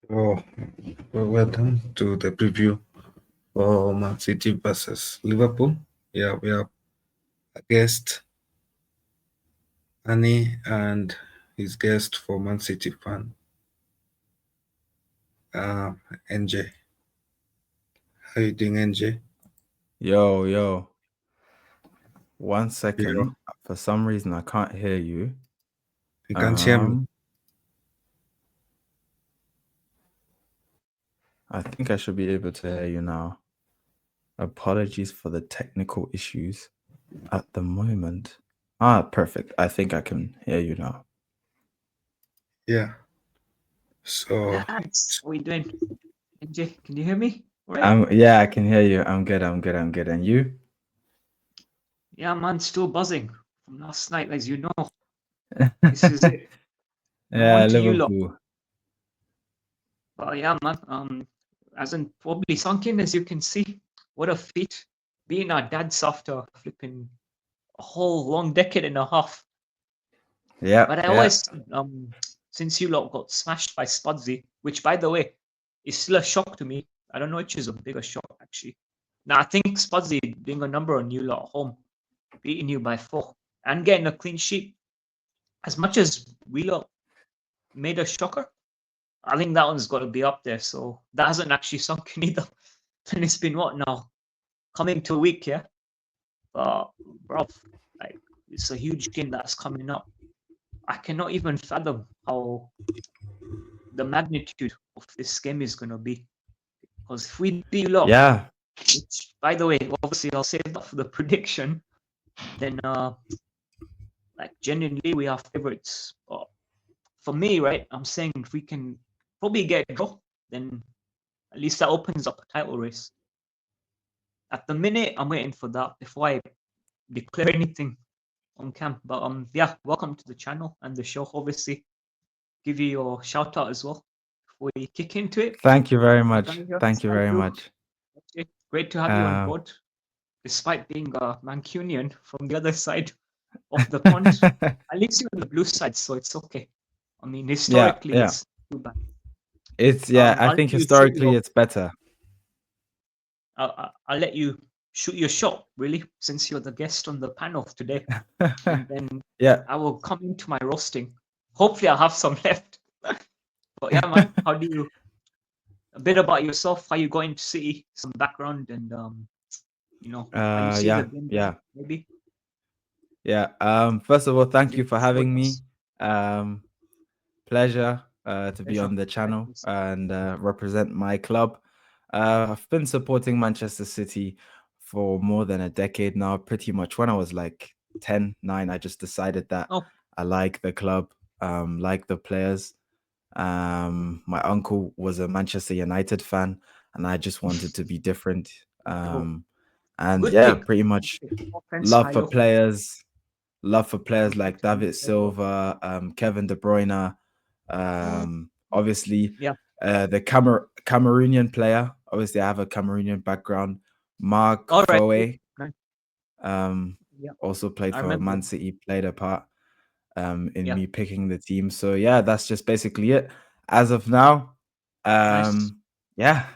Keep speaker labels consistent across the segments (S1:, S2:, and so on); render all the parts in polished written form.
S1: Oh, welcome to the preview for Man City versus Liverpool. Yeah, we have a guest, Annie, and his guest for Man City fan, uh, NJ. How you doing, NJ?
S2: Yo, yo. One
S1: Yeah,
S2: second. For some reason, I can't hear you.
S1: you can hear me.
S2: Um, I think I should be able to hear you now. Apologies for the technical issues at the moment. Ah, perfect. I think I can hear you now.
S1: Yeah. So,
S3: Lads, how we doing? NJ, can you hear me? All right.
S2: Yeah, I can hear you. I'm good. I'm good. I'm good. And you?
S3: Yeah, man, still buzzing from last night, as you know. This is it. Now
S2: Yeah,
S3: on to you lot.
S2: Liverpool.
S3: But yeah, man, hasn't probably sunk in as you can see. What a feat. Being our dads after flipping a whole long decade and a half.
S2: Yeah,
S3: But I
S2: yeah.
S3: always since you lot got smashed by Spudsy, which by the way is still a shock to me. I don't know which is a bigger shock actually. Now I think Spudsy doing a number on you lot at home, beating you by 4 and getting a clean sheet. As much as we lot made a shocker, I think that one's got to be up there. So that hasn't actually sunk in either. And it's been what now? Coming to a week, yeah. But bro, like it's a huge game that's coming up. I cannot even fathom how the magnitude of this game is gonna be. Because if we beat lot,
S2: Yeah.
S3: which by the way, obviously I'll save that for the prediction, then like genuinely we are favorites. But for me, right, I'm saying if we can probably get a draw, then at least that opens up a title race. At the minute, I'm waiting for that before I declare anything on camp. But yeah, welcome to the channel and the show. Obviously, give you your shout out as well before we kick into it.
S2: Thank you very much.
S3: Gonna hear
S2: Thank you
S3: Sky
S2: very
S3: Blue.
S2: much.
S3: Okay, great to have you on
S2: Uh,
S3: board, despite being a Mancunian from the other side of the pond. At least you're on the blue side, so it's okay. I mean,
S2: yeah,
S3: historically,
S2: yeah.
S3: it's too bad.
S2: I
S3: I'll let
S2: think
S3: you shoot
S2: historically
S3: your.
S2: it's better.
S3: I'll let you shoot your shot, really, since you're the guest on the panel today, and then
S2: Yeah.
S3: I will come into my roasting. Hopefully, I'll have some left. But yeah, man, how do you? A bit about yourself, how you got into City, some background, and how you see the
S2: Yeah,
S3: game,
S2: yeah,
S3: maybe.
S2: yeah. First of all, thank
S3: Your
S2: you for
S3: short
S2: having me.
S3: us
S2: Um, Pleasure to be
S3: pleasure.
S2: on the channel
S3: Likewise.
S2: and represent my club. I've been supporting Manchester City for more than a decade now. Pretty much when I was like 10, 9, I just decided that
S3: Oh,
S2: I like the club, like the players. My uncle was a Manchester United fan, and I just wanted to be different.
S3: oh,
S2: And
S3: good
S2: yeah,
S3: pick.
S2: pretty
S3: Good
S2: much
S3: pick. No offense,
S2: love for
S3: Milo.
S2: players, love for players
S3: Good pick
S2: like
S3: to be
S2: David
S3: fair, though.
S2: Silva, Kevin De Bruyne, obviously
S3: Yeah.
S2: the Cameroonian player. Obviously, I have a Cameroonian background. Mark
S3: All right.
S2: Foe,
S3: Nice.
S2: um,
S3: Yeah.
S2: also played
S3: I
S2: for
S3: remember.
S2: Man City, played a part in
S3: Yeah.
S2: me picking the team. So yeah, that's just basically it. As of now,
S3: Nice.
S2: yeah,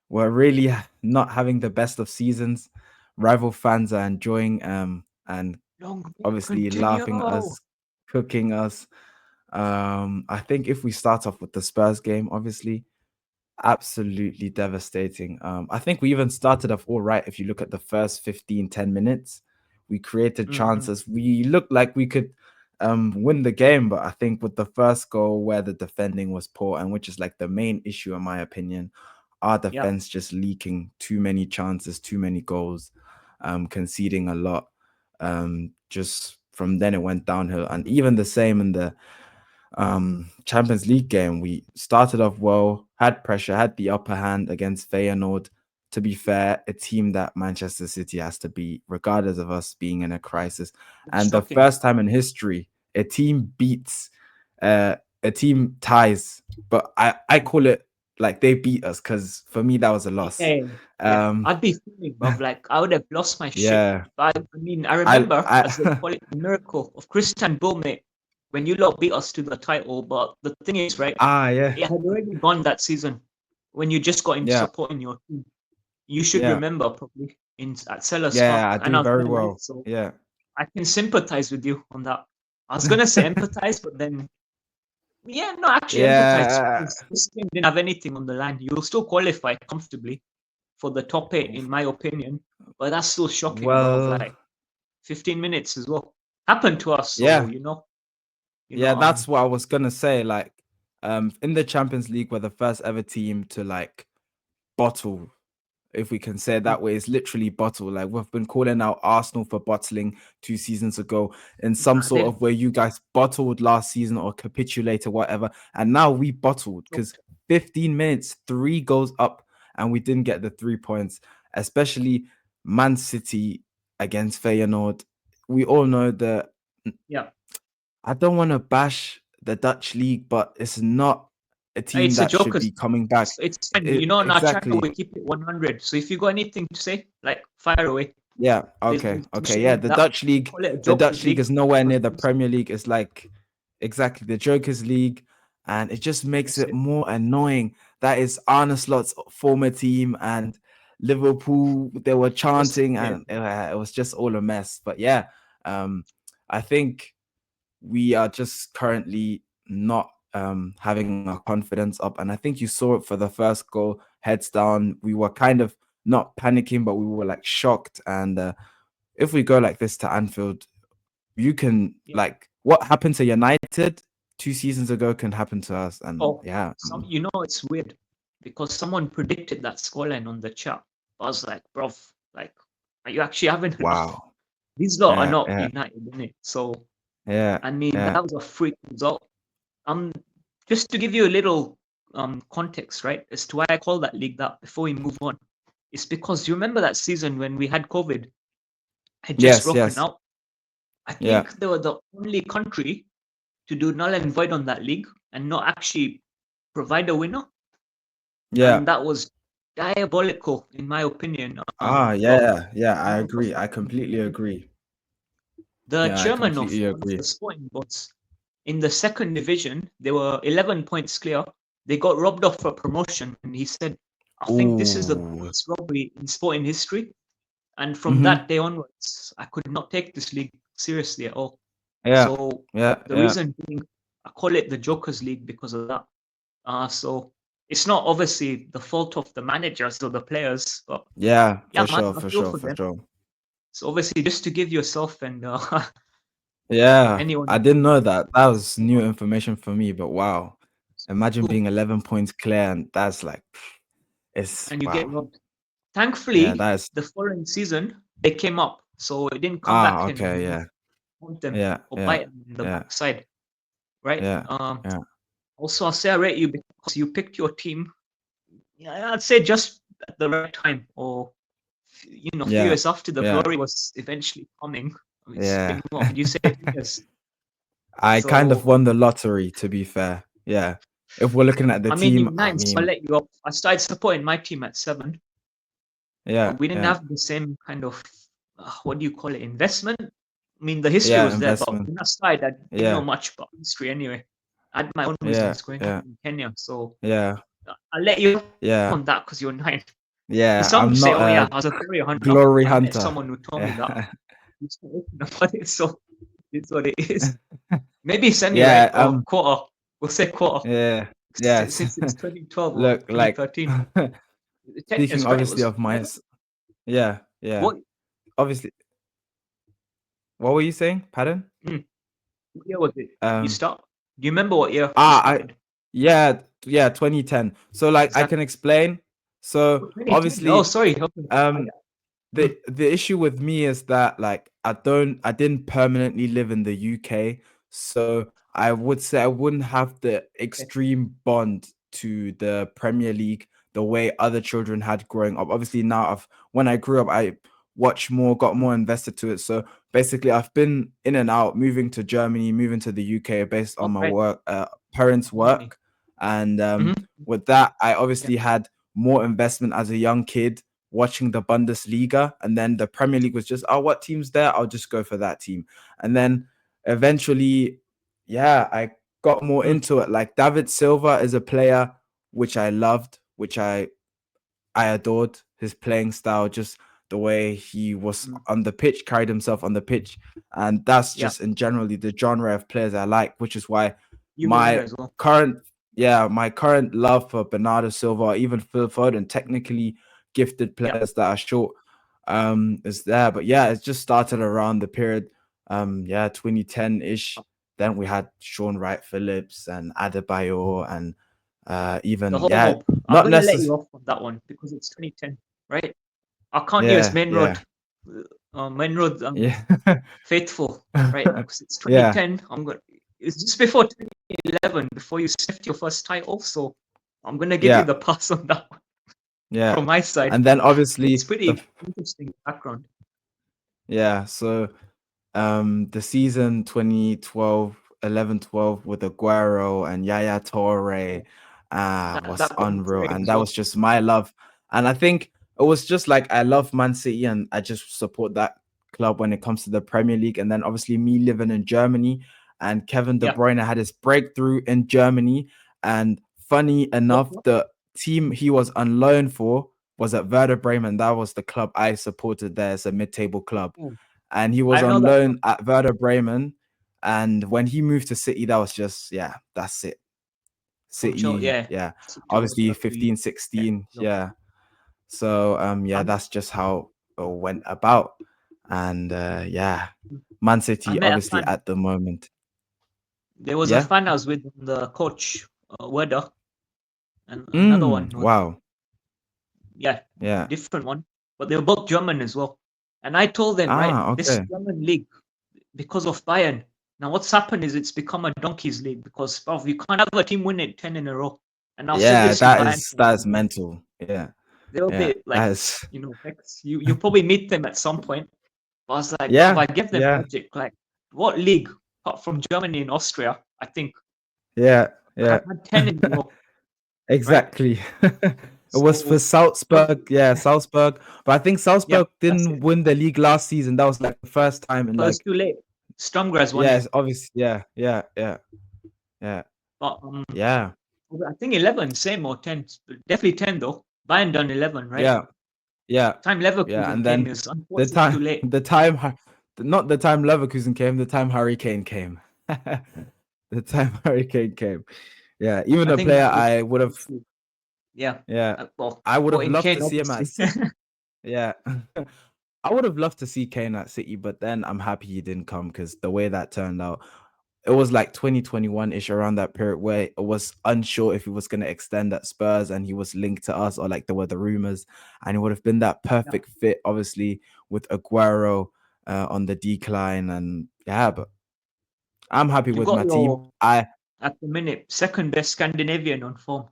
S2: we're really not having the best of seasons. Rival fans are enjoying and
S3: Long may it
S2: obviously
S3: continue.
S2: laughing at us, cooking us. I think if we start off with the Spurs game, obviously, absolutely devastating. I think we even started off all right. If you look at the first 15, 10 minutes, we created
S3: Mm-hmm.
S2: chances. We looked like we could win the game, but I think with the first goal where the defending was poor, and which is like the main issue in my opinion, our
S3: Yeah.
S2: defense just leaking too many chances, too many goals, conceding a lot. Just from then it went downhill, and even the same in the Champions League game. We started off well, had pressure, had the upper hand against Feyenoord. To be fair, a team that Manchester City has to beat, regardless of us being in a crisis.
S3: It's
S2: And the
S3: shocking.
S2: first time in history, a team beats, a team ties, but I call it like they beat us because for me that was a loss.
S3: Yeah. Yeah.
S2: Um,
S3: I'd be feeling, bruv, like I would have lost my shit.
S2: yeah,
S3: But I mean, I
S2: I
S3: remember,
S2: I
S3: as they call it, the miracle of Christian Bull, mate. when you lot beat us to the title. But the thing is, right,
S2: Yeah.
S3: it had already gone that season when you just got into
S2: Yeah.
S3: supporting your team. You should
S2: Yeah.
S3: remember probably at Sellers
S2: Yeah,
S3: Park,
S2: I
S3: and
S2: do
S3: I was
S2: very
S3: there live,
S2: well.
S3: so
S2: Yeah.
S3: I can sympathize with you on that. I was gonna say empathize, but then yeah, no, actually empathize
S2: Yeah.
S3: because this team didn't have anything on the line. You'll still qualify comfortably for the top 8, in my opinion. But that's still shocking, bro. Of
S2: Well,
S3: like 15 minutes as well happened to us. So
S2: yeah. Yeah,
S3: um,
S2: that's what I was gonna say. Like, in the Champions League, we're the first ever team to like bottle, if we can say it
S3: yeah,
S2: that way. It's literally bottle. Like, we've been calling out Arsenal for bottling 2 seasons ago in some
S3: nah,
S2: sort of way. You guys bottled last season or capitulated, whatever, and now we bottled because 15 minutes, 3 goals up, and we didn't get the 3 points. Especially Man City against Feyenoord. We all know that.
S3: yeah.
S2: I don't want to bash the Dutch league, but it's not a team
S3: It's a
S2: that should
S3: Joker's.
S2: be coming back.
S3: It's fine. In our channel,
S2: Exactly.
S3: we keep it 100. So if you got anything to say, like fire away.
S2: Yeah.
S3: There's
S2: Okay.
S3: some
S2: Okay.
S3: shit
S2: Yeah.
S3: like
S2: The
S3: that.
S2: Dutch
S3: We
S2: league,
S3: call it a
S2: the
S3: Joker's
S2: Dutch league
S3: league
S2: is nowhere
S3: because
S2: near the Premier League. It's like exactly the Jokers League, and it just makes
S3: that's
S2: it
S3: it.
S2: more annoying. That is Arne Slot's former team, and Liverpool. They were
S3: Just
S2: chanting,
S3: yeah,
S2: and it was just all a mess. But yeah, I think we are just currently not having our confidence up. And I think you saw it for the first goal, heads down. We were kind of not panicking, but we were like shocked. And if we go like this to Anfield, you can
S3: yeah.
S2: like what happened to United 2 seasons ago can happen to us. And
S3: Oh,
S2: yeah,
S3: it's weird because someone predicted that scoreline on the chat. I was like, bro, like, are you actually having enough?
S2: wow.
S3: These lot are
S2: Yeah,
S3: not
S2: yeah,
S3: United, innit? So,
S2: yeah,
S3: I mean,
S2: yeah.
S3: that was a freak result. Um, just to give you a little context, right, as to why I call that league that before we move on, it's because you remember that season when we had COVID had just
S2: Yes,
S3: broken
S2: yes.
S3: out. I
S2: Yeah,
S3: think they were the only country to do null and void on that league and not actually provide a winner,
S2: yeah.
S3: and that was diabolical in my opinion. But
S2: Yeah, yeah. I
S3: no,
S2: agree. I completely agree.
S3: the
S2: Yeah, I
S3: chairman of
S2: completely
S3: one of
S2: agree.
S3: the sporting boards in the second division, they were 11 points clear. They got robbed off for promotion, and he said, "I think this is the
S2: Ooh.
S3: biggest robbery in sporting history." And from
S2: Mm-hmm.
S3: that day onwards, I could not take this league seriously at all.
S2: Yeah,
S3: So
S2: yeah,
S3: the
S2: yeah,
S3: reason being, I call it the Joker's League because of that. So it's not obviously the fault of the managers or the players, but
S2: yeah,
S3: yeah,
S2: for
S3: man,
S2: sure,
S3: I
S2: for
S3: feel
S2: sure,
S3: for
S2: for
S3: them.
S2: sure.
S3: So obviously, just to give yourself and
S2: Yeah, I
S3: anyone
S2: didn't know that. That was new information for me, but wow. Imagine
S3: cool,
S2: being 11 points clear, and that's like, it's
S3: and you get
S2: wow.
S3: robbed.
S2: Yeah,
S3: Thankfully,
S2: that is,
S3: the following season they came up, so it didn't come back and
S2: okay, yeah,
S3: haunt them
S2: yeah,
S3: or
S2: yeah,
S3: bite them in the
S2: yeah,
S3: backside, right?
S2: yeah, yeah,
S3: Also, I'll say I rate you because you picked your team. Yeah, I'd say just at the right time, or a few
S2: yeah,
S3: years after the
S2: yeah,
S3: glory was eventually coming. It's
S2: yeah.
S3: been what would you say, 2 years?
S2: I kind of
S3: So
S2: won the lottery, to be fair. Yeah. If we're looking at the
S3: I mean,
S2: team,
S3: you're
S2: I
S3: nine, so I'll
S2: mean,
S3: let you up. I started supporting my team at 7,
S2: yeah,
S3: but we didn't
S2: yeah,
S3: have the same kind of what do you call it, investment? I mean, the history
S2: yeah,
S3: was there, but
S2: investment.
S3: when I started, I didn't know
S2: Yeah,
S3: much about history anyway. I had my own
S2: yeah,
S3: reasons growing up
S2: yeah,
S3: in Kenya, so
S2: yeah,
S3: I'll let you
S2: yeah.
S3: on that because you're 9.
S2: Yeah,
S3: Some
S2: I'm
S3: say,
S2: not
S3: "Oh yeah,
S2: a
S3: I was a glory hunter."
S2: glory
S3: I met
S2: hunter.
S3: someone who told me that.
S2: Yeah.
S3: It's not open about it, so it's what it is. Maybe semi,
S2: Yeah,
S3: right? Or quarter. We'll say quarter.
S2: yeah, yes.
S3: Since it's 2012 or
S2: Look, like
S3: 2013. 10
S2: speaking
S3: years, right?
S2: obviously
S3: Was
S2: of
S3: it
S2: my
S3: 11?
S2: yeah, yeah.
S3: What,
S2: Obviously, what were you saying? Pardon?
S3: mm, what year was it? You
S2: Um,
S3: start? Do you remember what year you
S2: I
S3: started?
S2: yeah, 2010. So like I
S3: Exactly.
S2: can explain. So
S3: 2010. Oh,
S2: obviously,
S3: sorry. Okay.
S2: um
S3: Mm,
S2: the issue with me is that like I didn't permanently live in the UK, so I would say I wouldn't have the
S3: okay.
S2: extreme bond to the Premier League the way other children had growing up. Obviously now when I grew up I watched more, got
S3: Mm,
S2: more invested to it. So basically I've been in and out, moving to Germany, moving to the UK based on
S3: oh,
S2: my
S3: great.
S2: work, parents'
S3: Money.
S2: work. And
S3: Mm-hmm.
S2: with that I
S3: Yeah.
S2: obviously had more investment as a young kid watching the Bundesliga, and then the Premier League was just, oh, what team's there? I'll just go for that team. And then eventually, I got more
S3: Mm,
S2: into it. Like David Silva is a player which I loved, which I adored his playing style, just the way he was
S3: mm.
S2: on the pitch, carried himself on the pitch. And that's
S3: Yeah,
S2: just in generally the genre of players I like, which is why
S3: you were
S2: my
S3: as well.
S2: current my current love for Bernardo Silva, or even Phil Foden, technically gifted
S3: Yeah,
S2: players that are short, is there. But yeah, it's just started around the period 2010-ish. Then we had Sean Wright Phillips and Adebayor and
S3: the
S2: even
S3: whole mob. I'm
S2: not
S3: gonna let
S2: necessarily.
S3: you off on that one because it's 2010, right? I'll count you as
S2: Yeah, yeah,
S3: Main Road
S2: yeah,
S3: faithful, right? Because it's
S2: yeah,
S3: 2010. It's just before 2011, before you sniffed your first title. So I'm gonna give you
S2: yeah,
S3: the pass on that one
S2: yeah.
S3: from my side.
S2: And then
S3: It's
S2: obviously the
S3: pretty interesting background.
S2: yeah, so the season 2012, 11, 12 with Aguero and Yaya Toure was
S3: That got me
S2: unreal.
S3: excited
S2: And
S3: as
S2: that
S3: well.
S2: was just my love. And I think it was just like I love Man City and I just support that club when it comes to the Premier League. And then obviously me living in Germany and Kevin De
S3: Yeah.
S2: Bruyne had his breakthrough in Germany. And funny
S3: What,
S2: enough,
S3: what?
S2: the team he was on loan for was at Werder Bremen. That was the club I supported there as a mid-table club,
S3: Oh,
S2: and he was
S3: I know
S2: on
S3: that club.
S2: loan at Werder Bremen. And when he moved to City, that was just that's it.
S3: From Joe,
S2: City,
S3: yeah. City was
S2: obviously
S3: love to you.
S2: 15,
S3: Yeah.
S2: 16,
S3: No.
S2: So
S3: I'm,
S2: that's just how it went about. And Man
S3: I
S2: City
S3: met a
S2: obviously
S3: fan.
S2: at the moment.
S3: There was a
S2: Yeah.
S3: fan I was with, the coach, Weda, and another one was,
S2: Wow.
S3: yeah,
S2: Yeah.
S3: different one. But they were both German as well. And I told them, right, this
S2: Okay.
S3: German league, because of Bayern, now what's happened is it's become a donkeys league because of you can't have a team win it 10 in a row. And I've said
S2: Yeah,
S3: this to Bayern fans
S2: that
S3: as
S2: is
S3: well.
S2: mental. Yeah.
S3: They're a
S2: Yeah.
S3: bit like,
S2: That is
S3: vexed. You probably meet them at some point. But I was like, bro,
S2: yeah.
S3: I give them
S2: Yeah.
S3: logic. Like, what league apart from Germany and Austria? I think
S2: Yeah.
S3: have
S2: Yeah.
S3: had 10 in a row, right?
S2: Exactly. It was for
S3: So
S2: Salzburg. Yeah, Salzburg. But I think
S3: yeah,
S2: Salzburg
S3: that's
S2: didn't
S3: it.
S2: win the league last season. That was like the first time in
S3: But it's
S2: like,
S3: too late. Stromgras won it.
S2: yes, obviously. Yeah, yeah, yeah, yeah,
S3: But
S2: yeah,
S3: I think 11, same or 10. Definitely 10 though. Bayern done 11, right?
S2: yeah, yeah,
S3: Time
S2: yeah.
S3: Leverkusen
S2: And
S3: came
S2: then
S3: is
S2: the
S3: unfortunately too
S2: time,
S3: late.
S2: not the time Leverkusen came, the time Hurricane came. The time Hurricane came. Yeah, even
S3: I
S2: a
S3: think
S2: player
S3: that was
S2: I would have,
S3: yeah.
S2: yeah,
S3: Well,
S2: I would have
S3: quoting
S2: loved
S3: Kane,
S2: to see him at,
S3: obviously.
S2: yeah. I would have loved to see Kane at City, but then I'm happy he didn't come because the way that turned out, it was like 2021-ish around that period where it was unsure if he was going to extend at Spurs and he was linked to us, or like there were the rumors, and it would have been that
S3: Yeah.
S2: perfect fit, obviously, with Aguero on the decline. And yeah, but I'm happy
S3: You
S2: with
S3: got
S2: my team.
S3: your
S2: I
S3: at the minute second best Scandinavian on form.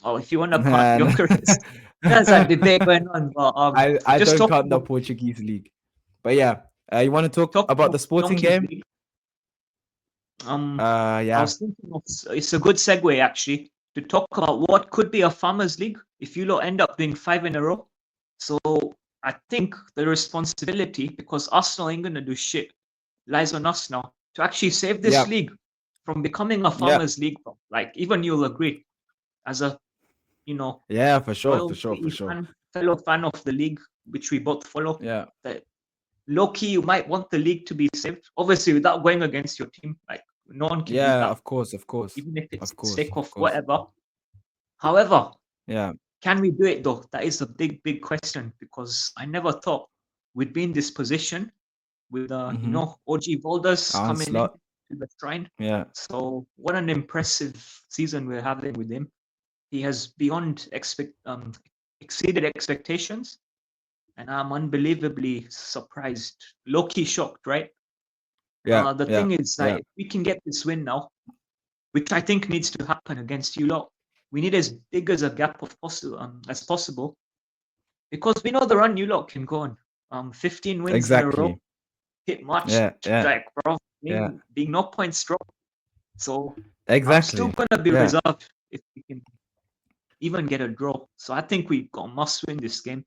S3: Or if you want to count
S2: and
S3: Gyökeres. There's that debate going on, but
S2: I
S3: just
S2: don't
S3: talk
S2: count the
S3: about
S2: Portuguese league. But yeah, you want to talk about the sporting
S3: Donkey's
S2: game?
S3: League. I
S2: Yeah,
S3: was thinking of it's a good segue actually to talk about what could be a farmers league if you lot end up doing 5 in a row. So I think the responsibility, because Arsenal ain't gonna do shit, lies on us now to actually save this
S2: yeah,
S3: league from becoming a
S2: yeah,
S3: farmers league. Like even you'll agree, as a you know
S2: yeah, for sure,
S3: loyal
S2: for sure, for
S3: City
S2: sure.
S3: fan, fellow fan of the league, which we both follow,
S2: Yeah.
S3: that low key you might want the league to be saved. Obviously, without going against your team, like no one can do
S2: Yeah,
S3: that,
S2: of course, of course,
S3: even if it's
S2: of
S3: the
S2: course,
S3: sake
S2: of
S3: of
S2: course.
S3: whatever. However,
S2: Yeah.
S3: can we do it though? That is a big, big question because I never thought we'd be in this position with
S2: Mm-hmm.
S3: OG Boulders coming in
S2: Onslaught.
S3: to the shrine.
S2: Yeah.
S3: So what an impressive season we're having with him. He has exceeded expectations, and I'm unbelievably surprised, low-key shocked, right?
S2: Yeah.
S3: The
S2: Yeah.
S3: thing is that
S2: Yeah.
S3: if we can get this win now, which I think needs to happen against you lot, we need as big as a gap of as possible because we know the run you lot can go on. 15 wins in a row,
S2: Exactly.
S3: hit March,
S2: Yeah. Yeah.
S3: like bro,
S2: Yeah.
S3: being no points drop. So I'm still
S2: Exactly.
S3: gonna be
S2: Yeah.
S3: reserved if we can even get a draw. So I think we got must win this game.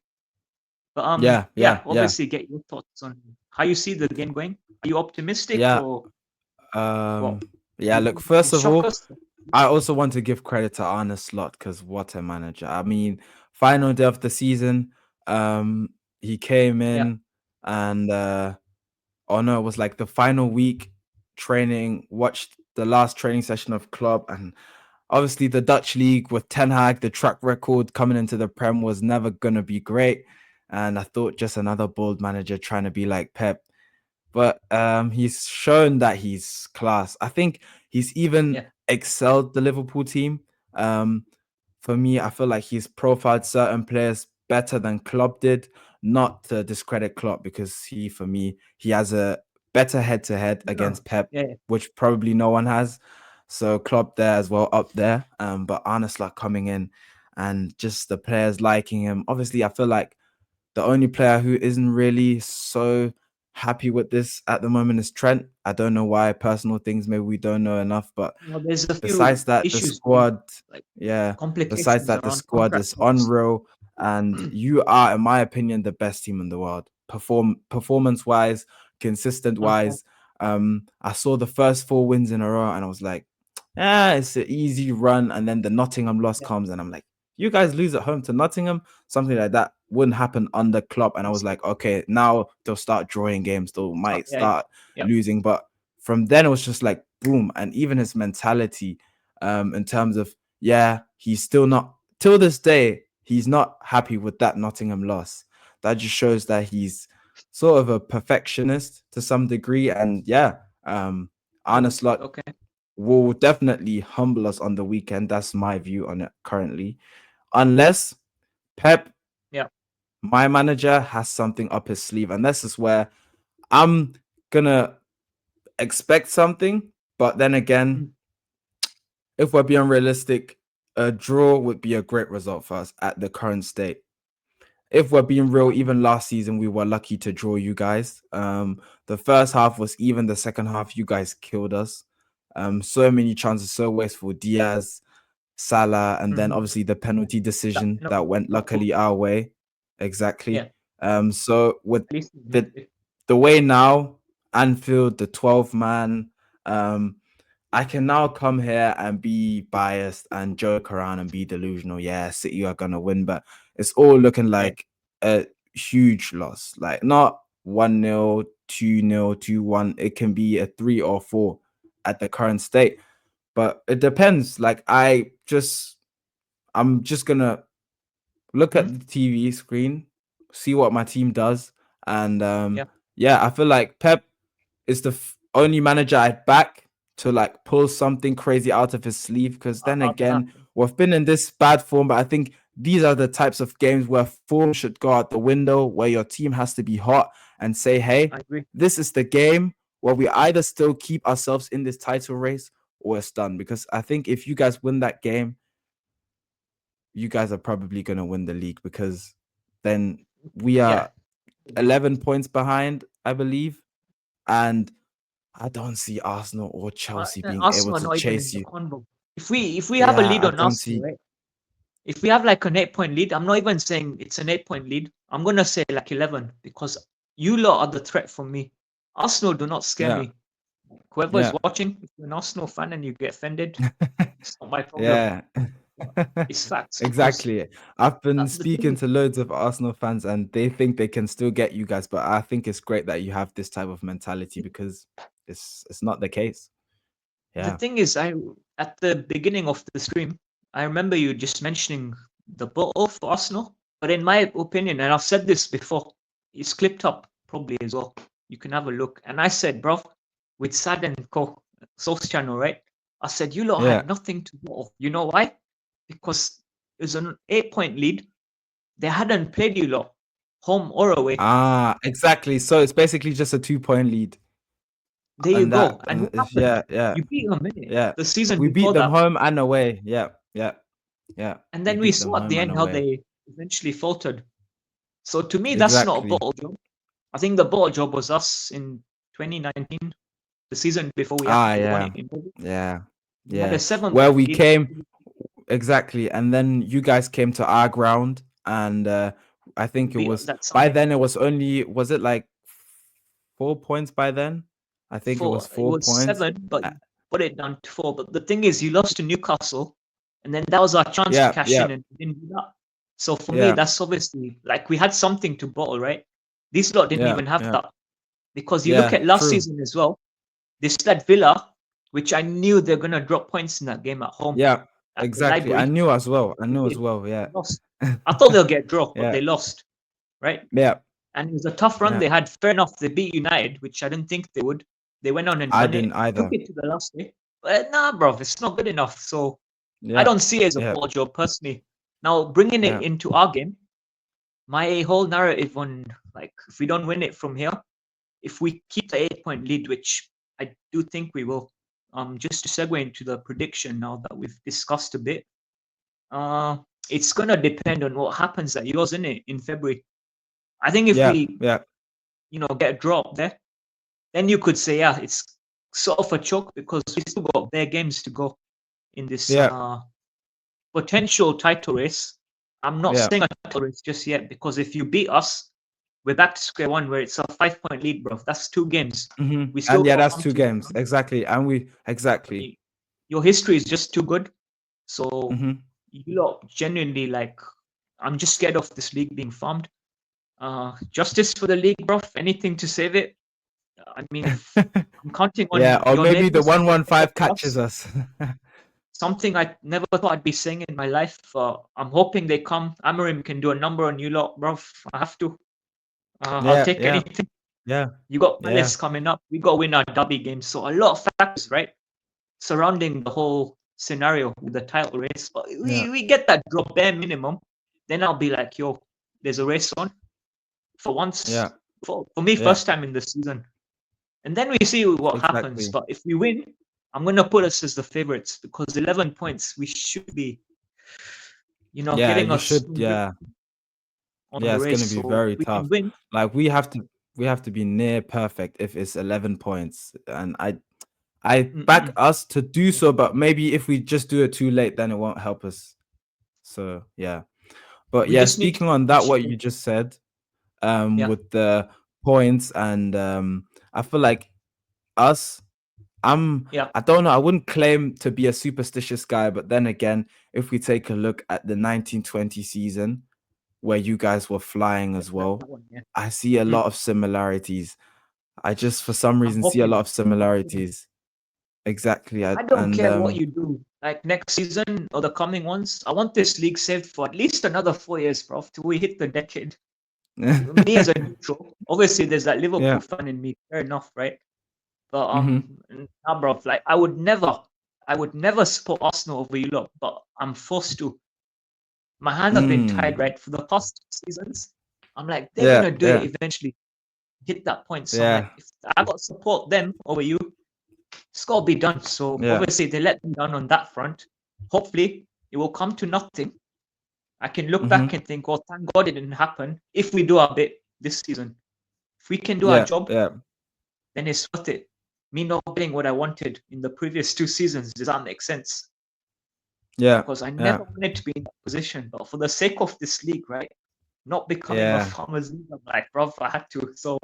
S3: But
S2: Yeah.
S3: yeah,
S2: Yeah. Yeah.
S3: obviously get your thoughts on how you see the game going. Are you optimistic
S2: Yeah.
S3: or
S2: Um,
S3: what?
S2: Yeah, look,
S3: It
S2: first
S3: will
S2: of
S3: shock
S2: all,
S3: us.
S2: I also want to give credit to Arne Slot because what a manager. I mean, final day of the season, he came
S3: Yeah,
S2: in and oh no, it was like the final week training, watched the last training session of club, and obviously the Dutch league with Ten Hag, the track record coming into the Prem was never gonna be great. And I thought just another bold manager trying to be like Pep. But he's shown that he's class. I think he's even
S3: yeah,
S2: excelled the Liverpool team. Um, for me, I feel like he's profiled certain players better than Klopp did. Not to discredit Klopp because for me, he has a better head-to-head
S3: no,
S2: against Pep,
S3: yeah,
S2: which probably no one has. So Klopp there as well, up there. But honestly, coming in and just the players liking him. Obviously, I feel like the only player who isn't really so happy with this at the moment is Trent. I don't know why, personal things, maybe we don't know enough, but
S3: no, there's a few
S2: besides that, the
S3: issues with him,
S2: squad,
S3: like
S2: yeah, besides
S3: complications
S2: that, the
S3: around
S2: squad
S3: contract
S2: is
S3: talks.
S2: unreal. And you are, in my opinion, the best team in the world. Performance wise, consistent
S3: Okay.
S2: wise. I saw the first 4 wins in a row and I was like, it's an easy run. And then the Nottingham loss
S3: Yeah,
S2: comes, and I'm like, you guys lose at home to Nottingham, something like that wouldn't happen under Klopp. And I was like, okay, now they'll start drawing games, they
S3: so,
S2: might
S3: yeah,
S2: start
S3: yeah.
S2: losing. But from then it was just like boom. And even his mentality, in terms of, yeah, he's still not till this day, he's not happy with that Nottingham loss. That just shows that he's sort of a perfectionist to some degree. And yeah, Arne Slot
S3: Okay.
S2: will definitely humble us on the weekend. That's my view on it currently. Unless Pep,
S3: Yeah.
S2: my manager, has something up his sleeve. And this is where I'm gonna expect something. But then again,
S3: Mm.
S2: if we're being realistic, a draw would be a great result for us at the current state. If we're being real, even last season we were lucky to draw you guys. The first half was even, the second half you guys killed us. So many chances, so wasteful. Diaz, Salah, and then
S3: Mm-hmm.
S2: obviously the penalty
S3: That
S2: decision that
S3: penalty was
S2: went
S3: not good.
S2: luckily our way. Exactly.
S3: Yeah,
S2: So with
S3: at least we
S2: the
S3: missed it.
S2: the way now, Anfield, the 12 man, I can now come here and be biased and joke around and be delusional. Yeah, City are gonna win, but it's all looking
S3: Yeah,
S2: like a huge loss. Like not 1-0, 2-0, 2-1. It can be a 3 or 4 at the current state. But it depends. Like I'm just gonna look at
S3: mm,
S2: the TV screen, see what my team does, and
S3: yeah.
S2: yeah, I feel like Pep is the only manager I'd back to like pull something crazy out of his sleeve. Because then
S3: Out of
S2: again,
S3: nothing.
S2: we've been in this bad form, but I think these are the types of games where form should go out the window, where your team has to be hot and say, "Hey,
S3: I agree.
S2: this is the game where we either still keep ourselves in this title race or it's done." Because I think if you guys win that game, you guys are probably going to win the league, because then we
S3: Yeah.
S2: are 11 points behind, I believe. And I don't see Arsenal or Chelsea being able
S3: Arsenal are
S2: to
S3: not even in
S2: chase
S3: the
S2: you.
S3: convo. If we have a
S2: Yeah,
S3: lead
S2: I
S3: on
S2: don't
S3: Arsenal,
S2: see.
S3: right? If we have like an 8 point lead, I'm not even saying it's an 8 point lead. I'm gonna say like 11 because you lot are the threat for me. Arsenal do not scare
S2: Yeah,
S3: me. Whoever is
S2: yeah,
S3: watching, if you're an Arsenal fan and you get offended, it's not my problem.
S2: yeah.
S3: It's facts because
S2: Exactly. I've been
S3: the thing
S2: speaking
S3: is,
S2: to loads of Arsenal fans and they think they can still get you guys, but I think it's great that you have this type of mentality, because it's not the case.
S3: the
S2: Yeah.
S3: thing is, I at the beginning of the stream, I remember you just mentioning the bottle for Arsenal. But in my opinion, and I've said this before, it's clipped up probably as well. You can have a look. And I said, bro, with Sad and Co. Source channel, right? I said, you lot
S2: Yeah.
S3: had nothing to go off. You know why? Because it was an 8 point lead. They hadn't played you lot, home or away.
S2: Exactly. So it's basically just a 2 point lead.
S3: There you
S2: And
S3: go.
S2: that,
S3: And what happened?
S2: yeah, yeah,
S3: You beat them, innit?
S2: yeah.
S3: The season
S2: We beat
S3: before
S2: them
S3: that.
S2: home and away. Yeah, yeah, yeah.
S3: And
S2: We
S3: then we
S2: beat them
S3: saw at
S2: home
S3: the
S2: and
S3: end how
S2: away.
S3: they eventually faltered. So to me, that's not a
S2: Exactly.
S3: bottle job. I think the bottle job was us in 2019, the season before we actually won
S2: Yeah,
S3: it in August.
S2: yeah,
S3: We had a
S2: yeah.
S3: seven
S2: Where
S3: point
S2: we
S3: lead.
S2: came, exactly, and then you guys came to our ground, and I
S3: We
S2: think it
S3: beat
S2: was,
S3: that
S2: by
S3: Sunday.
S2: then it was only, was it like 4 points by then? I think it was
S3: It
S2: four
S3: was
S2: points.
S3: seven, but
S2: Uh,
S3: got it down to 4. But the thing is, you lost to Newcastle, and then that was our chance to cash in, and we didn't do that. So for me, that's obviously like we had something to bottle, right? These lot didn't even have that, because you look at last season as well. They still had Villa, which I knew they're gonna drop points in that game at home.
S2: Yeah,
S3: at the
S2: exactly.
S3: library.
S2: I knew as well. Yeah.
S3: Lost. I thought they'll get draw, but
S2: Yeah.
S3: they lost, right?
S2: Yeah.
S3: And it was a tough run they had. Fair enough, they beat United, which I didn't think they would. They went on and
S2: I
S3: won
S2: didn't
S3: it.
S2: either.
S3: Took it to the last day. But nah, bro, it's not good enough. So
S2: Yeah.
S3: I don't see it as a ball job personally. Now bringing it into our game, my whole narrative on like if we don't win it from here, if we keep the 8-point lead, which I do think we will, just to segue into the prediction now that we've discussed a bit, it's gonna depend on what happens at yours, isn't it, in February? I think if we, get a drop there, then you could say, yeah, it's sort of a choke because we still got bare games to go in this potential title race. I'm not saying a title race just yet, because if you beat us, we're back to square one where it's a 5-point lead, bro. That's 2 games. We still
S2: that's 2 games. Exactly. And
S3: your history is just too good. So you lot genuinely, like, I'm just scared of this league being farmed. Justice for the league, bro. Anything to save it. I mean, if I'm counting on
S2: or
S3: your
S2: maybe the
S3: neighbors
S2: 115 catches us.
S3: Something I never thought I'd be saying in my life. I'm hoping they come. Amarim can do a number on you lot, bro. I have to. I'll take anything.
S2: Yeah.
S3: You got Palace coming up. We got to win our derby game. So a lot of factors, right, surrounding the whole scenario with the title race. But we get that drop bare minimum. Then I'll be like, yo, there's a race on. For once, for me, first time in the season. And then we see what happens. But if we win, I'm going to put us as the favorites, because 11 points, we should be, getting us on the
S2: it's
S3: race.
S2: going to be very tough.
S3: Win.
S2: Like we have to be near perfect if it's 11 points. And I back us to do so, but maybe if we just do it too late, then it won't help us. So, yeah. But speaking on that, what you just said, with the points, and I feel like us, I don't know, I wouldn't claim to be a superstitious guy, but then again, if we take a look at the 1920 season where you guys were flying as well, I see a lot of similarities. I just for some reason see a lot of similarities. Exactly.
S3: I don't care what you do, like next season or the coming ones. I want this league saved for at least another 4 years, bro, till we hit the decade. Me as a neutral, obviously there's that Liverpool fan in me, fair enough, right? But nah, bro, like I would never support Arsenal over you lot, but I'm forced to. My hands have been tied, right, for the past seasons. I'm like, they're gonna do it eventually, hit that point. So I'm like, if I got to support them over you, it's got to be done. So obviously they let me down on that front. Hopefully it will come to nothing. I can look back and think, oh, thank God it didn't happen. If we do our bit this season, if we can do our job, then it's worth it. Me not getting what I wanted in the previous 2 seasons, does that make sense?
S2: Yeah.
S3: Because I never wanted to be in that position, but for the sake of this league, right, not becoming a Farmers League, I'm like, bro, I had to. So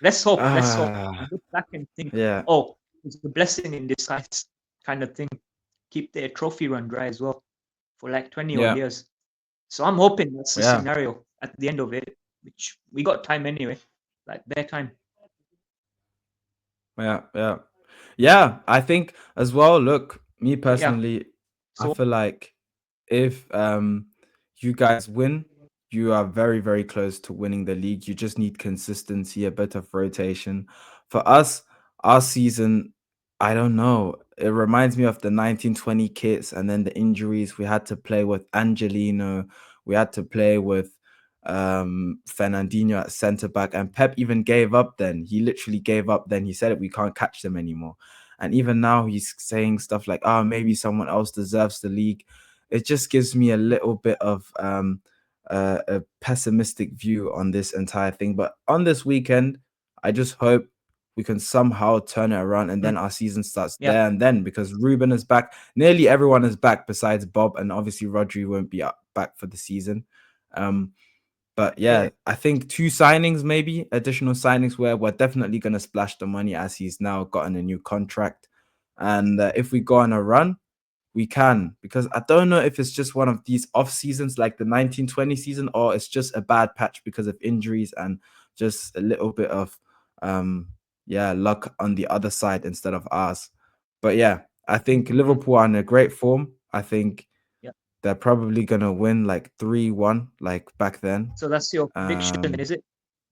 S3: let's hope. Look back and think, oh, it's a blessing in disguise, kind of thing. Keep their trophy run dry as well for like 20 odd years. So I'm hoping that's the scenario at the end of it, which we got time anyway, like bare time.
S2: Yeah. I think as well. Look, me personally, I feel like if you guys win, you are very, very close to winning the league. You just need consistency, a bit of rotation. For us, our season, I don't know. It reminds me of the 1920 kits and then the injuries. We had to play with Angelino. We had to play with Fernandinho at centre back, and Pep even gave up then. He literally gave up then. He said we can't catch them anymore. And even now he's saying stuff like, oh, maybe someone else deserves the league. It just gives me a little bit of a pessimistic view on this entire thing. But on this weekend, I just hope we can somehow turn it around, and then our season starts there and then, because Ruben is back. Nearly everyone is back besides Bob, and obviously Rodri won't be back for the season. But I think 2 signings, maybe additional signings, where we're definitely going to splash the money as he's now gotten a new contract. And if we go on a run, we can, because I don't know if it's just one of these off seasons like the 1920 season, or it's just a bad patch because of injuries and just a little bit of luck on the other side instead of ours. But yeah, I think Liverpool are in a great form. I think
S3: Yeah.
S2: they're probably gonna win like 3-1 like back then.
S3: So that's your prediction, is it,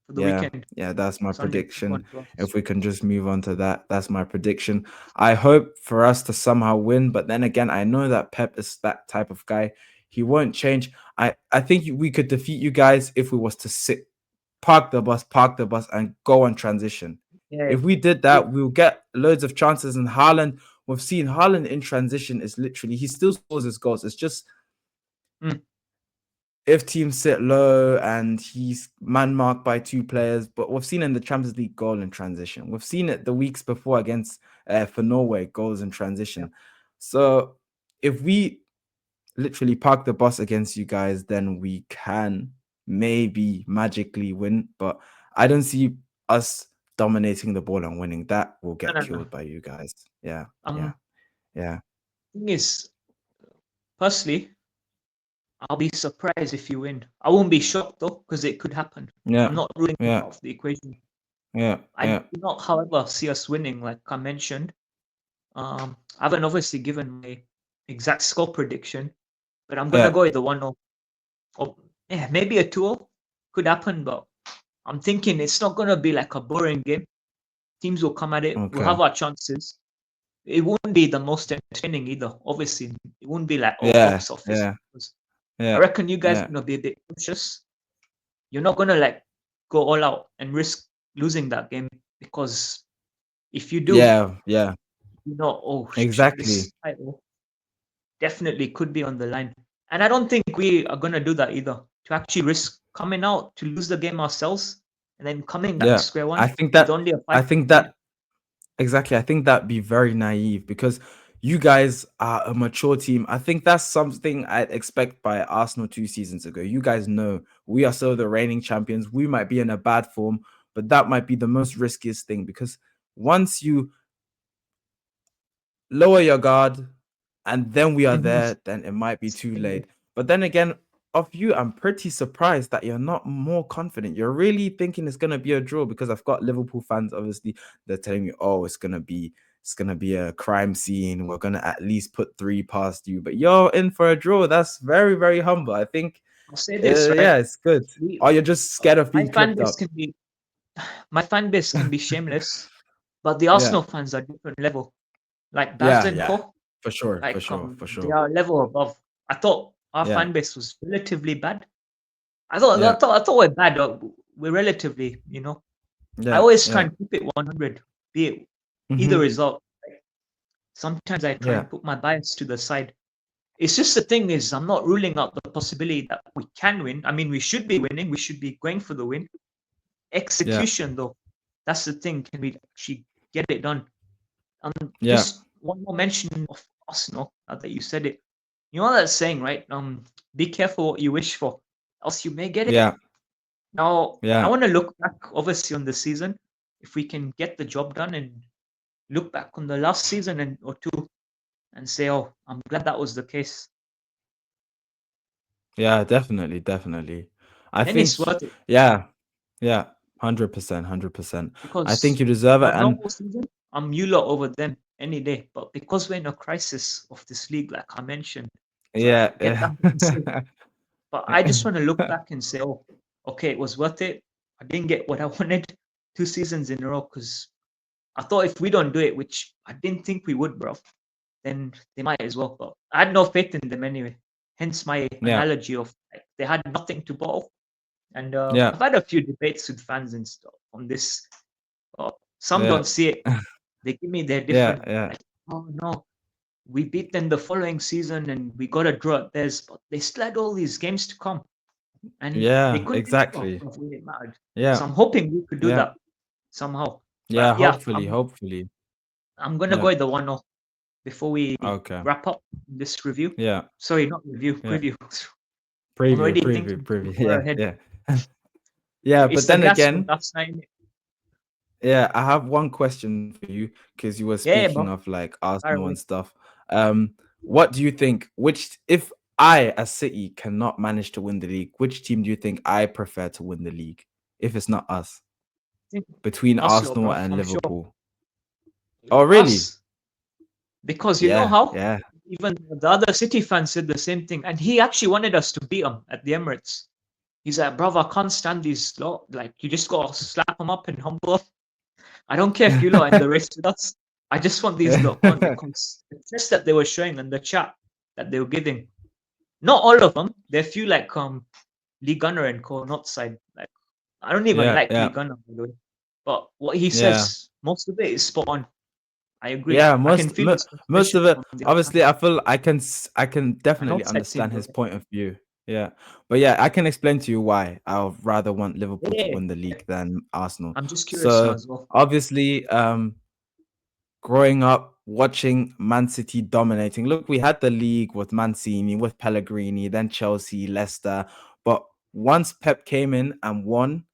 S3: for the
S2: Yeah,
S3: weekend?
S2: yeah, that's my
S3: Sunday,
S2: prediction.
S3: 1
S2: If we can just move on to that, that's my prediction. I hope for us to somehow win, but then again, I know that Pep is that type of guy. He won't change. I think we could defeat you guys if we was to park the bus, and go on transition.
S3: Yeah.
S2: If we did that, we'll get loads of chances. And Haaland, we've seen Haaland in transition is literally, he still scores his goals. It's just if teams sit low and he's man marked by two players. But we've seen in the Champions League goal in transition. We've seen it the weeks before against for Norway, goals in transition.
S3: Yeah.
S2: So if we literally park the bus against you guys, then we can maybe magically win. But I don't see us dominating the ball and winning. That will get
S3: No.
S2: killed by you guys. Yeah.
S3: Thing is, firstly, I'll be surprised if you win. I won't be shocked though, because it could happen.
S2: Yeah.
S3: I'm not ruling it
S2: Yeah.
S3: out of the equation.
S2: Yeah.
S3: I do not, however, see us winning, like I mentioned. I haven't obviously given my exact score prediction, but I'm gonna go with the 1-0. Or yeah, maybe a 2-0 could happen, but I'm thinking it's not gonna be like a boring game. Teams will come at it. We'll have our chances. It won't be the most entertaining either. Obviously, it won't be like box office. I reckon you guys are gonna be a bit cautious. You're not gonna like go all out and risk losing that game, because if you do, you know, oh shit,
S2: Exactly.
S3: this title definitely could be on the line. And I don't think we are gonna do that either. To actually risk coming out to lose the game ourselves and then coming back square one.
S2: I think that
S3: only a
S2: exactly. I think that'd be very naive, because you guys are a mature team. I think that's something I'd expect by Arsenal 2 seasons ago. You guys know we are still the reigning champions. We might be in a bad form, but that might be the most riskiest thing, because once you lower your guard and then we are there, then it might be too late. But then again, of you, I'm pretty surprised that you're not more confident. You're really thinking it's gonna be a draw, because I've got Liverpool fans, obviously, they're telling me, oh, it's gonna be a crime scene. We're gonna at least put 3 past you, but you're in for a draw. That's very, very humble. I think
S3: I'll say this, right?
S2: yeah, it's good. Or you're just scared of being
S3: my fan
S2: clipped
S3: base
S2: up.
S3: my fan base can be shameless, but the Arsenal fans are different level. Like Baz and Co.
S2: For sure,
S3: Like
S2: for sure.
S3: they are a level above. I thought our fan base was relatively bad. I thought we're bad. We're relatively, you know. I always try and keep it 100, be it either result. Sometimes I try and put my bias to the side. It's just the thing is, I'm not ruling out the possibility that we can win. I mean, we should be winning. We should be going for the win. Execution, though, that's the thing. Can we actually get it done? Just one more mention of Arsenal, now that you said it. You know that saying, right? Be careful what you wish for, else you may get it. Now, I want to look back, obviously, on the season. If we can get the job done and look back on the last season or two and say, oh, I'm glad that was the case.
S2: Yeah, definitely. I
S3: Then
S2: think
S3: it's worth it.
S2: 100%.
S3: Because
S2: I think you deserve it.
S3: for
S2: And
S3: normal season, I'm you lot over them any day. But because we're in a crisis of this league, like I mentioned, so I get that. But I just want to look back and say, oh, okay, it was worth it. I didn't get what I wanted 2 seasons in a row, because I thought if we don't do it, which I didn't think we would, bro, then they might as well. But I had no faith in them anyway. Hence my analogy of like, they had nothing to bottle. And I've had a few debates with fans and stuff on this. Some don't see it. They give me their different. Like, oh no, we beat them the following season and we got a draw at theirs, but they still had all these games to come, and they couldn't
S2: exactly.
S3: when it mattered. So I'm hoping we could do that somehow.
S2: But hopefully.
S3: I'm gonna go with the 1-0 before we wrap up this review. Sorry, not review, preview.
S2: Preview. Yeah.
S3: It's
S2: But then again, Yeah, I have one question for you because you were
S3: Yeah,
S2: speaking
S3: bro.
S2: of like
S3: Far
S2: Arsenal
S3: away.
S2: and stuff. What do you think? Which, if I, as City, cannot manage to win the league, which team do you think I prefer to win the league? If it's not us,
S3: Think
S2: between
S3: Oslo,
S2: Arsenal
S3: bro.
S2: and
S3: I'm sure.
S2: Liverpool. Oh, really?
S3: Us. Because you know
S2: Yeah,
S3: how?
S2: yeah,
S3: Even the other City fans said the same thing. And he actually wanted us to beat him at the Emirates. He's like, brother, I can't stand these lot. Like, you just got to slap them up and humble them. I don't care if you lot in the race with us. I just want these lot gone because the test that they were showing in the chat that they were giving, not all of them. There are a few like Lee Gunner and Co. Not side. Like, I don't even
S2: yeah,
S3: like Lee
S2: yeah,
S3: Gunner, by the way. But what he
S2: yeah.
S3: says, most of it is spot on. I agree.
S2: Yeah,
S3: I can feel his
S2: most
S3: frustration
S2: of it.
S3: from the other
S2: Obviously, I feel I can
S3: an
S2: definitely
S3: outside team,
S2: understand
S3: bro.
S2: his point of view. Yeah, but yeah, I can explain to you why I'll rather want Liverpool to
S3: Yeah,
S2: win the league than Arsenal.
S3: I'm just curious now
S2: So
S3: as well.
S2: obviously, growing up watching Man City dominating. Look, we had the league with Mancini, with Pellegrini, then Chelsea, Leicester, but once Pep came in and won,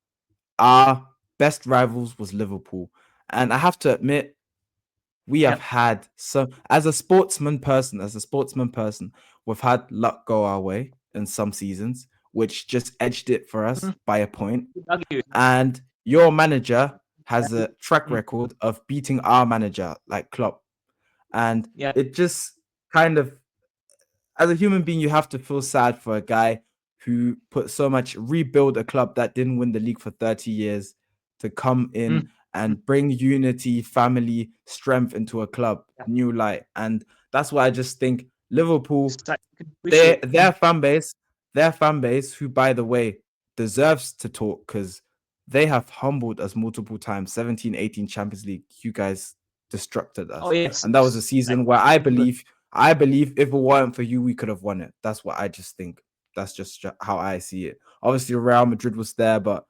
S2: our best rivals was Liverpool, and I have to admit we have
S3: Yeah.
S2: had some as a sportsman person, we've had luck go our way in some seasons, which just edged it for us
S3: Mm,
S2: by a point.
S3: could argue with that.
S2: And your manager has
S3: Yeah.
S2: a track
S3: Mm,
S2: record of beating our manager, like Klopp. And
S3: yeah.
S2: it just kind of, as a human being, you have to feel sad for a guy who put so much rebuild a club that didn't win the league for 30 years to come in
S3: Mm, mm,
S2: and bring unity, family, strength into a club,
S3: yeah.
S2: new light. And that's why I just think Liverpool,
S3: So I can appreciate.
S2: their their fan base, who by the way deserves to talk because they have humbled us multiple times. 17, 18 Champions League, you guys destructed
S3: Oh
S2: us.
S3: yes,
S2: And that was a
S3: like
S2: season where
S3: England.
S2: I believe if it weren't for you, we could have won it. That's what I just think. That's just how I see it. Obviously, Real Madrid was there, but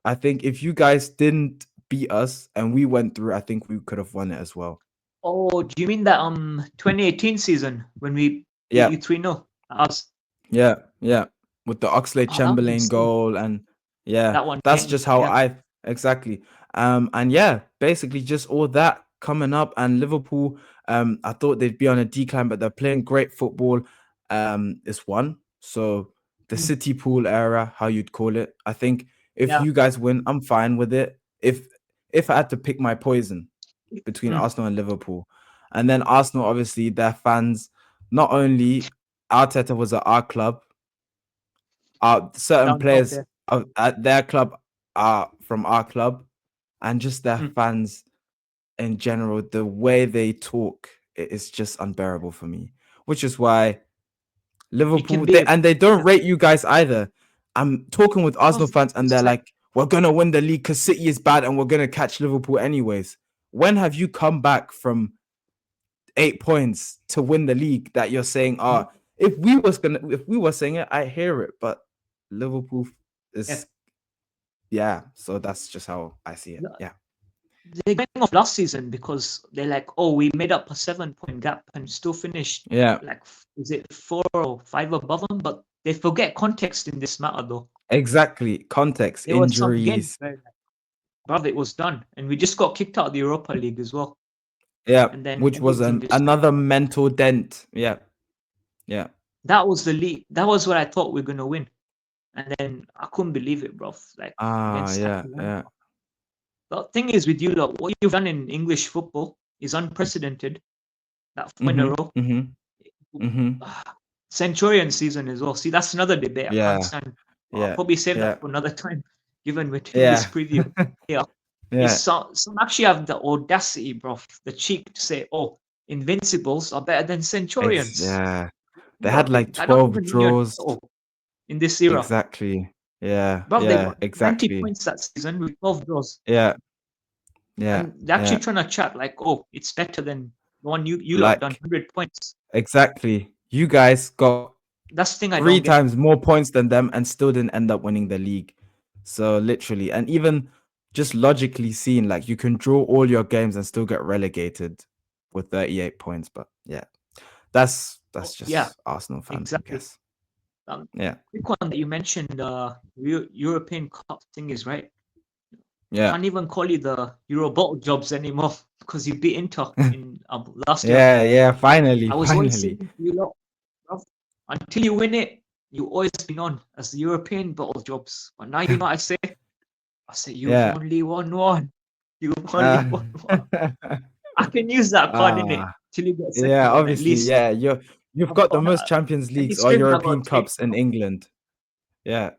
S2: I think if you guys didn't beat us and we went through, I think we could have won it as well.
S3: Oh, do you mean that 2018 season when we beat
S2: Yeah,
S3: you 3-0? Us.
S2: yeah, yeah. With the Oxlade
S3: Oh, that was
S2: Chamberlain
S3: insane.
S2: goal, and yeah,
S3: That one.
S2: that's
S3: Yeah.
S2: just how
S3: Yeah.
S2: I exactly. And yeah, basically just all that coming up, and Liverpool. I thought they'd be on a decline, but they're playing great football. It's one. So the
S3: Mm,
S2: City Pool era, how you'd call it. I think if
S3: yeah.
S2: you guys win, I'm fine with it. If I had to pick my poison between
S3: Mm,
S2: Arsenal and Liverpool, and then Arsenal, obviously, their fans. Not only Arteta was at our club, certain
S3: down south
S2: players
S3: there.
S2: at their club are from our club, and just their
S3: Mm,
S2: fans in general, the way they talk is just unbearable for me. Which is why
S3: it can
S2: Liverpool,
S3: be.
S2: they don't
S3: Yeah.
S2: rate you guys either. I'm talking with Arsenal
S3: Well,
S2: fans, and they're
S3: it's like
S2: like, "We're gonna win the league because City is bad, and we're gonna catch Liverpool anyways." When have you come back from 8 points to win the league that you're saying,
S3: mhm,
S2: if we were saying it, I hear it, but Liverpool
S3: yeah.
S2: is yeah, so that's just how I see it.
S3: No,
S2: Yeah.
S3: they're going off last season because they're like, oh, we made up a 7 point gap and still finished
S2: Yeah.
S3: like, is it 4 or 5 above them? But they forget context in this matter though.
S2: Exactly. Context,
S3: There were some games
S2: injuries.
S3: where, like, bruv, it was done, and we just got kicked out of the Europa League as well,
S2: Yeah,
S3: and then
S2: which was
S3: everything just
S2: another mental dent. Yeah. Yeah.
S3: that was the league. That was what I thought we are gonna win, and then I couldn't believe it, bruv. Like
S2: Ah,
S3: against
S2: yeah,
S3: Atalanta.
S2: yeah.
S3: The thing is with you lot, what you've done in English football is unprecedented. That 4 in a
S2: Mm-hmm.
S3: row.
S2: Mm-hmm. Mm-hmm.
S3: Centurion season as well. See, that's another debate I can't
S2: Yeah.
S3: stand. But I'll
S2: Yeah.
S3: probably save that
S2: Yeah.
S3: for another time, given we're doing this
S2: Yeah.
S3: preview. Yeah. It's
S2: Yeah.
S3: some actually have the audacity, bro, the cheek to say, "Oh, Invincibles are better than Centurions."
S2: Yeah. They had
S3: Bro,
S2: like
S3: that don't
S2: 12
S3: even mean your
S2: draws.
S3: title in this era.
S2: Exactly. Yeah.
S3: Bro, they
S2: Yeah.
S3: got 90
S2: Exactly.
S3: points that season with 12 draws,
S2: Yeah. Yeah.
S3: and they're actually
S2: Yeah.
S3: trying to chat like, "Oh, it's better than the one you lot done
S2: Like
S3: 100 points."
S2: exactly. You guys got
S3: That's the thing I
S2: three
S3: don't get.
S2: times more points than them and still didn't end up winning the league. So literally, and even just logically seen, like you can draw all your games and still get relegated with 38 points. But yeah,
S3: Oh,
S2: that's
S3: yeah,
S2: just Arsenal fans, I
S3: exactly.
S2: guess.
S3: Um,
S2: Yeah.
S3: quick one that you mentioned, European Cup thing is right.
S2: Yeah.
S3: Can't even call you the Euro bottle jobs anymore because you beat Inter in last year.
S2: Yeah. Finally.
S3: I was always saying you lot, bruv, until you win it, you always been on as the European bottle jobs. But now you know what I say? I say you've
S2: Yeah.
S3: only won one. You've only won one. I can use that card in it till you get second
S2: Yeah,
S3: one at
S2: obviously.
S3: least.
S2: Yeah, you've got the
S3: But
S2: most Champions
S3: any
S2: Leagues or
S3: stream I
S2: European
S3: got take
S2: Cups in England. Yeah.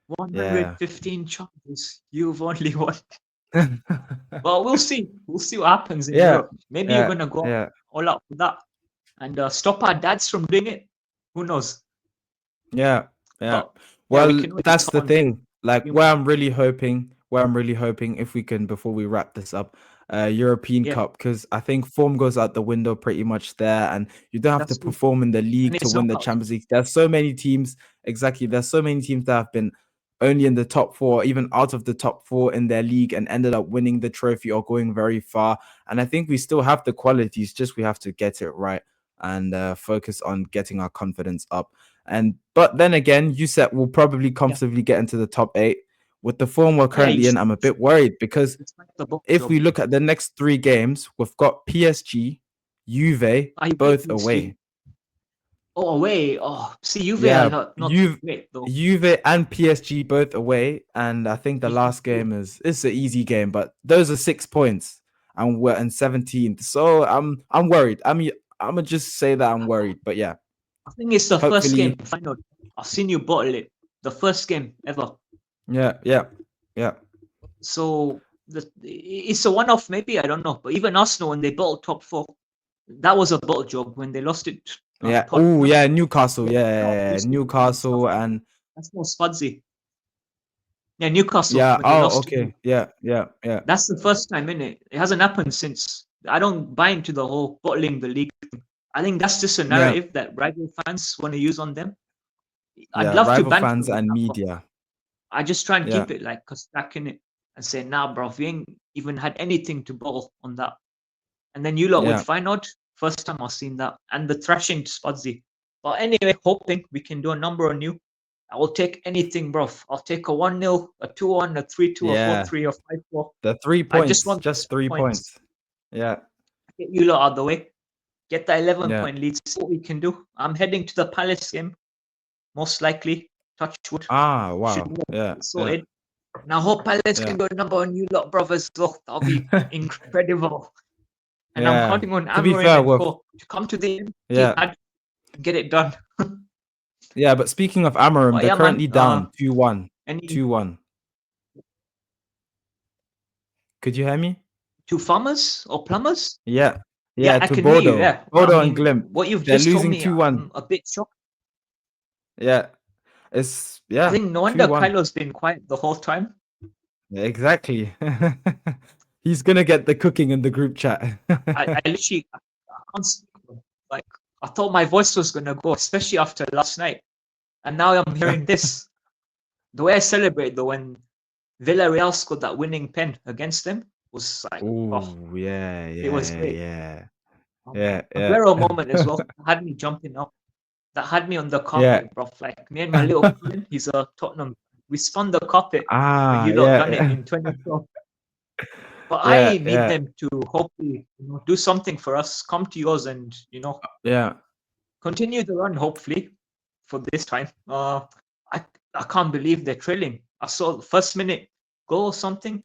S3: 115 chances. You've only won. Well, we'll see. We'll see what happens in
S2: Yeah.
S3: Europe. Maybe you're gonna go all out for that and stop our dads from doing it. Who knows?
S2: Yeah.
S3: But yeah, we
S2: Well,
S3: can wait
S2: that's the
S3: on.
S2: thing. Like where I'm really hoping, if we can, before we wrap this up, European
S3: Yeah.
S2: Cup, because I think form goes out the window pretty much there, and you don't have
S3: That's
S2: to
S3: true.
S2: perform in the league
S3: And
S2: to
S3: it's
S2: win the
S3: knockouts.
S2: Champions League. There's so many teams, exactly. There's so many teams that have been only in the top four, even out of the top four in their league, and ended up winning the trophy or going very far. And I think we still have the qualities, just we have to get it right and focus on getting our confidence up. But then again, you said we'll probably comfortably get into the top 8 with the form we're currently in. I'm a bit worried because if we look at the next 3 games, we've got PSG, Juve, both away.
S3: Oh, away. Oh, see, Juve
S2: Yeah,
S3: are not great though.
S2: Juve and PSG both away, and I think the last game it's an easy game, but those are 6 points, and we're in 17th. So I'm worried. I mean, I'm gonna just say that I'm worried, but yeah.
S3: I think it's the first game final. I've seen you bottle it. The first game ever.
S2: Yeah.
S3: So it's a one-off, maybe, I don't know. But even Arsenal, when they bottled top 4, that was a bottle job when they lost it.
S2: Yeah. Oh, yeah. Newcastle. Yeah. Newcastle and
S3: that's more Spudsy. Yeah, Newcastle.
S2: Yeah.
S3: When they lost
S2: Okay. Yeah.
S3: That's the first time, innit? It hasn't happened since. I don't buy into the whole bottling the league thing. I think that's just a narrative that rival fans want to use on them. I'd love to banter
S2: fans and media.
S3: I just try and keep it like stuck in it and say, nah, bro, we ain't even had anything to bottle on that. And then you lot with Feyenoord, first time I've seen that. And the thrashing to Spudsy. But anyway, hoping we can do a number on you. I will take anything, bro. I'll take a 1-0, a 2-1, a 3-2, a 4-3, or 5-4.
S2: The 3 points.
S3: I just want
S2: 3 points. Yeah.
S3: Get you lot out of the way. Get the 11-point lead. See what we can do. I'm heading to the Palace game. Most likely. Touch wood.
S2: Wow.
S3: Sorted. Now hope Palace can go number on you lot, brothers. Look, that'll be incredible. And I'm counting on Amorim to come to the end. Get it done.
S2: Yeah, but speaking of Amorim, they're currently down 2-1. 2-1. Could you hear me?
S3: To farmers or plumbers?
S2: Yeah,
S3: I
S2: to
S3: can
S2: Bodo.
S3: hear you. Yeah.
S2: Bodo and Glimt.
S3: What you've
S2: They're
S3: just told
S2: losing
S3: me,
S2: 2-1.
S3: I'm a bit shocked.
S2: Yeah, I
S3: think no wonder Kylo's been quiet the whole time.
S2: Exactly. He's gonna get the cooking in the group chat.
S3: I literally can't speak. Like I thought my voice was gonna go, especially after last night, and now I'm hearing this. The way I celebrated though when Villarreal scored that winning pen against them was like, it was great.
S2: Yeah.
S3: Aguero moment as well had me jumping up. That had me on the carpet, bro. Like me and my little friend, he's a Tottenham. We spun the carpet. You lot done it in 2012. But I need them to hopefully do something for us. Come to yours and continue the run. Hopefully for this time. I can't believe they're trailing. I saw the first minute goal or something.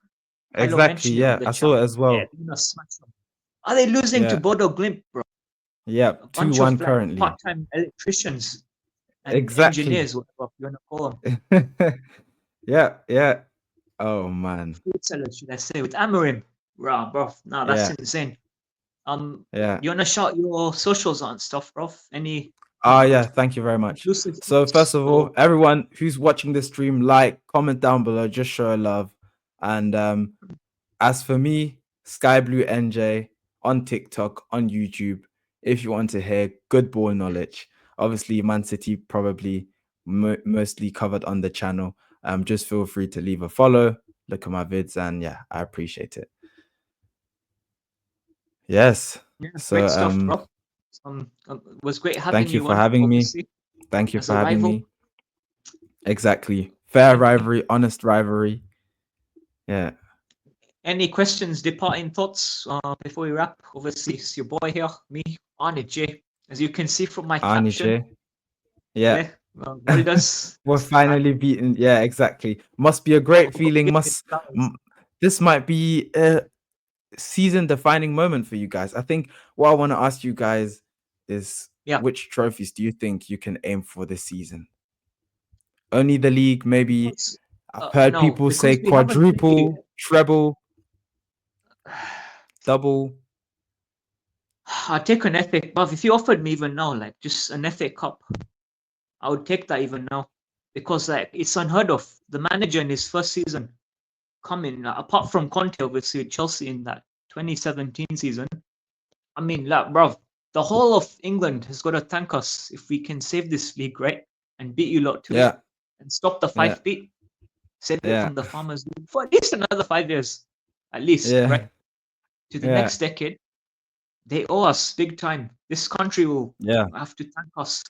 S2: Exactly. Yeah, I saw it as well.
S3: Are they losing to Bodo Glimt, bro?
S2: Yeah, 2-1 currently.
S3: Part-time electricians and engineers, whatever you want to call them.
S2: Yeah. Oh man.
S3: Food sellers, should I say, with Amorim? Wow, bro. Nah, that's insane. You wanna shout your socials and stuff, bro? Any?
S2: Thank you very much. So first of all, everyone who's watching this stream, comment down below, just show love. And as for me, SkyBlueNJ on TikTok, on YouTube, if you want to hear good ball knowledge. Obviously, Man City probably mostly covered on the channel. Just feel free to leave a follow, look at my vids, and I appreciate it. Yes. So
S3: great stuff, bro. It was great having you.
S2: Thank you for having me. Thank you for having me. Exactly. Fair rivalry, honest rivalry. Yeah.
S3: Any questions, departing thoughts before we wrap? Obviously, it's your boy here, me, Arnie G. As you can see from my
S2: Arnie
S3: caption,
S2: J. Yeah.
S3: well does.
S2: We're finally beaten. Yeah, exactly. Must be a great feeling. This might be a season defining moment for you guys. I think what I want to ask you guys is which trophies do you think you can aim for this season? Only the league, maybe. I've heard
S3: No,
S2: people
S3: because
S2: say
S3: we haven't really-
S2: quadruple, treble, double.
S3: I'd take an FA Cup. If you offered me even now, like just an FA Cup, I would take that even now. Because like it's unheard of. The manager in his first season coming, apart from Conte, obviously Chelsea in that 2017 season. I mean, like, bruv, the whole of England has got to thank us if we can save this league, right? And beat you lot to it. And stop the 5 beat. Save it from the Farmers League for at least another 5 years. At least, right? To the next decade. They owe us big time. This country will have to thank us.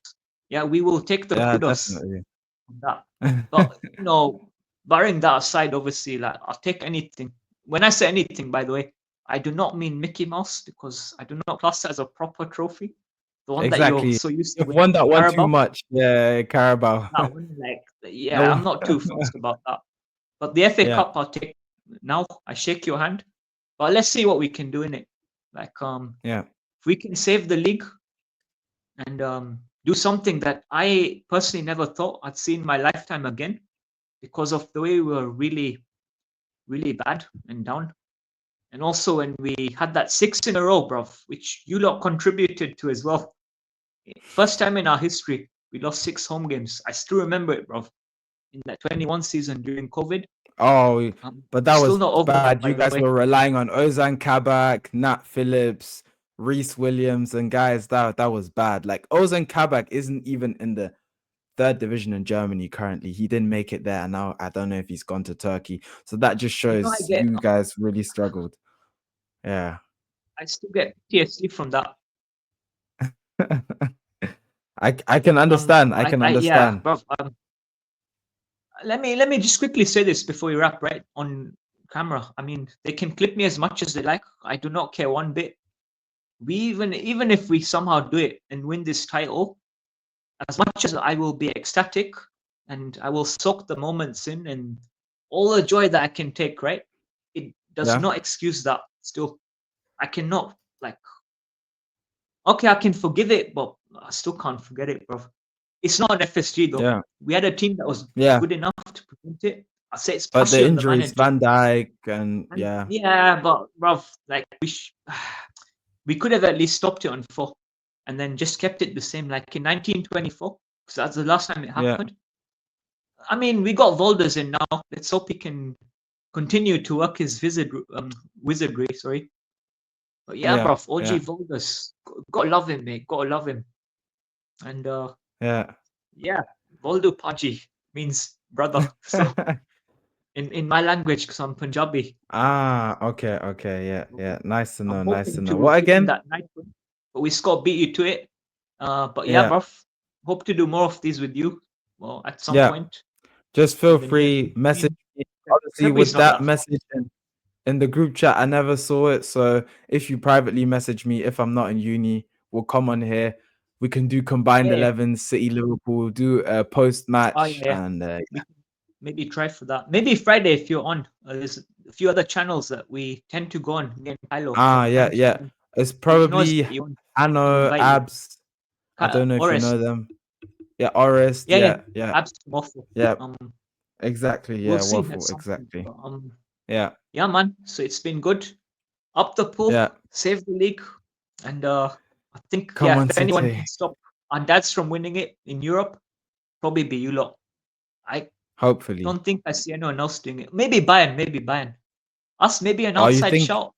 S3: Yeah, we will take the kudos
S2: Definitely.
S3: on that. But barring that aside, obviously, like I'll take anything. When I say anything, by the way, I do not mean Mickey Mouse because I do not class that as a proper trophy. The one that you're so used to.
S2: You've won that one
S3: Carabao.
S2: too much. Yeah, Carabao.
S3: That one, I'm not too fussed about that. But the FA Cup, I'll take now. I shake your hand. But let's see what we can do in it. Like, if we can save the league and do something that I personally never thought I'd see in my lifetime again, because of the way we were really, really bad and down. And also when we had that 6 in a row, bruv, which you lot contributed to as well. First time in our history, we lost 6 home games. I still remember it, bruv. In that 21 season during COVID.
S2: Oh, but that was
S3: not over
S2: bad.
S3: that,
S2: You guys were relying on Ozan Kabak, Nat Phillips, Reece Williams, and guys, that was bad. Like Ozan Kabak isn't even in the 3rd division in Germany currently. He didn't make it there, and now I don't know if he's gone to Turkey. So that just shows you guys really struggled. Yeah.
S3: I still get PTSD from that.
S2: I can understand. I can understand.
S3: Yeah, bro, let me just quickly say this before we wrap, right, on camera. I mean, they can clip me as much as they like. I do not care one bit. We even if we somehow do it and win this title, as much as I will be ecstatic and I will soak the moments in and all the joy that I can take, right? It does not excuse that. Still, I cannot, like, okay, I can forgive it, but I still can't forget it, bro. It's not an FSG though.
S2: Yeah.
S3: We had a team that was good enough to prevent it. I say it's
S2: but the
S3: partially
S2: injuries, Van Dijk and
S3: yeah, but bro, like we could have at least stopped it on 4 and then just kept it the same, like in 1924, because that's the last time it happened. I mean, we got Volders in now. Let's hope he can continue to work his wizardry. Sorry, but yeah, bro, OG Volders, gotta love him, mate. Gotta love him. And Voldu Paji means brother. So in my language, because I'm Punjabi.
S2: Okay, yeah. Nice to know. Nice to know. What again?
S3: That night, but we score beat you to it. But yeah, bro, hope to do more of these with you. Well, at some point.
S2: Just feel free, message me. Obviously, with that message in the group chat, I never saw it. So if you privately message me, if I'm not in uni, we'll come on here. We can do combined 11, City, Liverpool, do a post match, and
S3: maybe try for that. Maybe Friday if you're on. There's a few other channels that we tend to go on.
S2: Yeah. It's probably Hanno, Abs. I don't know if you know them. Yeah, Orest. Yeah.
S3: Abs, Waffle.
S2: Yeah. Exactly. Yeah,
S3: we'll
S2: Waffle. Exactly.
S3: But,
S2: yeah,
S3: man. So it's been good. Up the pool. Save the league, and I think if anyone can stop our dads from winning it in Europe, probably be you lot. I
S2: hopefully
S3: don't think I see anyone else doing it. Maybe Bayern. Us, maybe an outside shout.